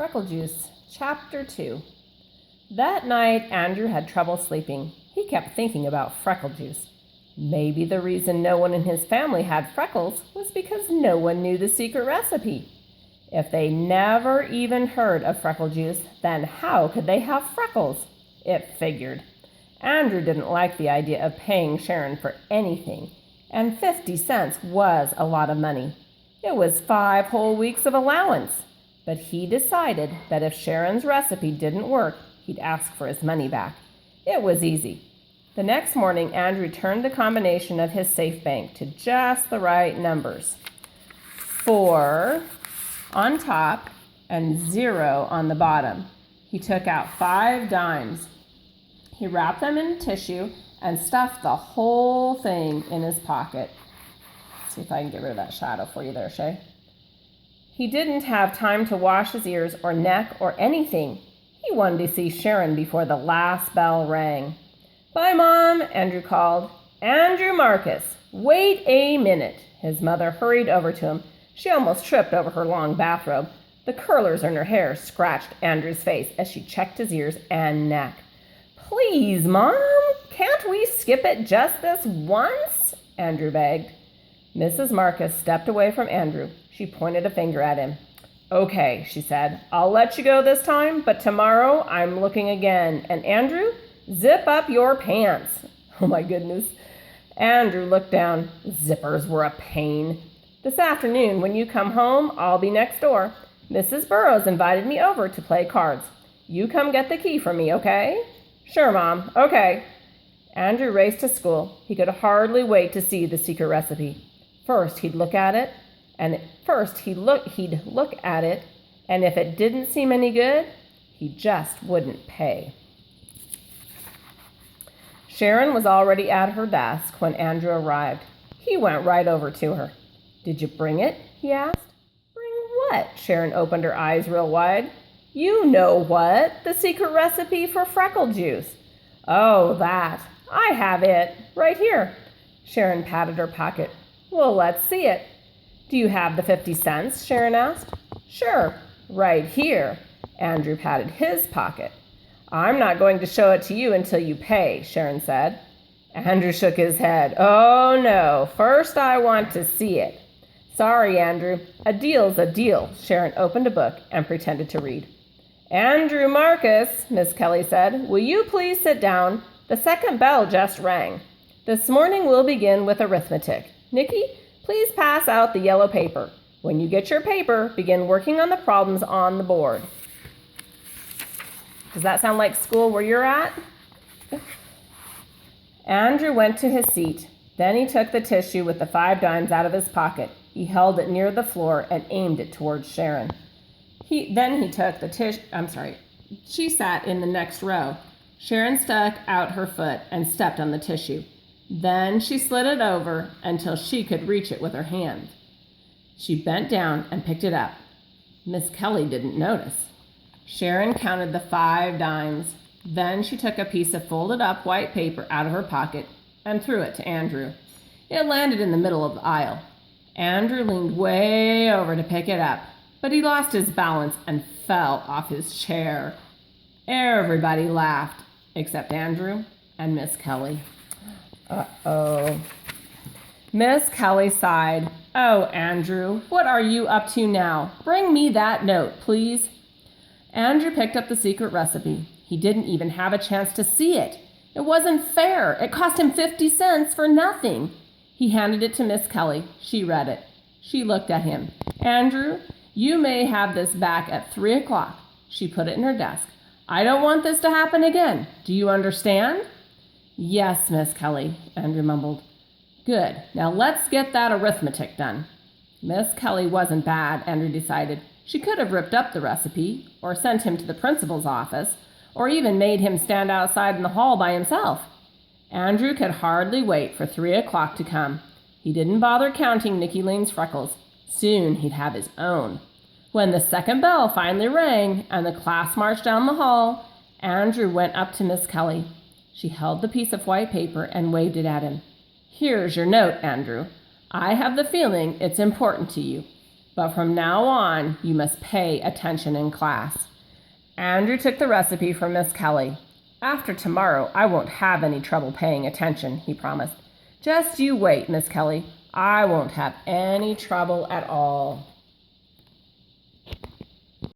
Freckle Juice, Chapter 2. That night, Andrew had trouble sleeping. He kept thinking about Freckle Juice. Maybe the reason no one in his family had freckles was because no one knew the secret recipe. If they never even heard of Freckle Juice, then how could they have freckles? It figured. Andrew didn't like the idea of paying Sharon for anything, and 50 cents was a lot of money. It was 5 whole weeks of allowance. But he decided that if Sharon's recipe didn't work, he'd ask for his money back. It was easy. The next morning, Andrew turned the combination of his safe bank to just the right numbers. 4 on top and 0 on the bottom. He took out 5 dimes. He wrapped them in tissue and stuffed the whole thing in his pocket. Let's see if I can get rid of that shadow for you there, Shay. He didn't have time to wash his ears or neck or anything. He wanted to see Sharon before the last bell rang. "Bye, Mom," Andrew called. "Andrew Marcus, wait a minute." His mother hurried over to him. She almost tripped over her long bathrobe. The curlers in her hair scratched Andrew's face as she checked his ears and neck. "Please, Mom, can't we skip it just this once?" Andrew begged. Mrs. Marcus stepped away from Andrew. She pointed a finger at him. "Okay," she said, "I'll let you go this time, but tomorrow I'm looking again. And Andrew, zip up your pants." Oh my goodness. Andrew looked down. Zippers were a pain. "This afternoon, when you come home, I'll be next door. Mrs. Burrows invited me over to play cards. You come get the key from me, okay?" "Sure, Mom. Okay." Andrew raced to school. He could hardly wait to see the secret recipe. First, he'd look at it, and if it didn't seem any good, he just wouldn't pay. Sharon was already at her desk when Andrew arrived. He went right over to her. "Did you bring it?" he asked. "Bring what?" Sharon opened her eyes real wide. "You know what? The secret recipe for Freckle Juice." "Oh, that. I have it. Right here." Sharon patted her pocket. "Well, let's see it." "Do you have the 50 cents?" Sharon asked. "Sure. Right here." Andrew patted his pocket. "I'm not going to show it to you until you pay," Sharon said. Andrew shook his head. "Oh, no. First I want to see it." "Sorry, Andrew. A deal's a deal." Sharon opened a book and pretended to read. "Andrew Marcus," Miss Kelly said, "will you please sit down? The second bell just rang. This morning we'll begin with arithmetic. Nikki, please pass out the yellow paper. When you get your paper, begin working on the problems on the board." Does that sound like school where you're at? Andrew went to his seat. Then he took the tissue with the 5 dimes out of his pocket. He held it near the floor and aimed it towards Sharon. Then he took the tissue. She sat in the next row. Sharon stuck out her foot and stepped on the tissue. Then she slid it over until she could reach it with her hand. She bent down and picked it up. Miss Kelly didn't notice. Sharon counted the 5 dimes. Then she took a piece of folded up white paper out of her pocket and threw it to Andrew. It landed in the middle of the aisle. Andrew leaned way over to pick it up, but he lost his balance and fell off his chair. Everybody laughed, except Andrew and Miss Kelly. Uh-oh. Miss Kelly sighed. "Oh, Andrew, what are you up to now? Bring me that note, please." Andrew picked up the secret recipe. He didn't even have a chance to see it. It wasn't fair. It cost him 50 cents for nothing. He handed it to Miss Kelly. She read it. She looked at him. "Andrew, you may have this back at 3 o'clock. She put it in her desk. "I don't want this to happen again. Do you understand?" "Yes, Miss Kelly," Andrew mumbled. "Good. Now let's get that arithmetic done." Miss Kelly wasn't bad, Andrew decided. She could have ripped up the recipe, or sent him to the principal's office, or even made him stand outside in the hall by himself. Andrew could hardly wait for 3 o'clock to come. He didn't bother counting Nicky Lane's freckles. Soon he'd have his own. When the second bell finally rang and the class marched down the hall, Andrew went up to Miss Kelly. She held the piece of white paper and waved it at him. "Here's your note, Andrew. I have the feeling it's important to you." But from now on, you must pay attention in class." Andrew took the recipe from Miss Kelly. "After tomorrow, I won't have any trouble paying attention," he promised. "Just you wait, Miss Kelly. I won't have any trouble at all."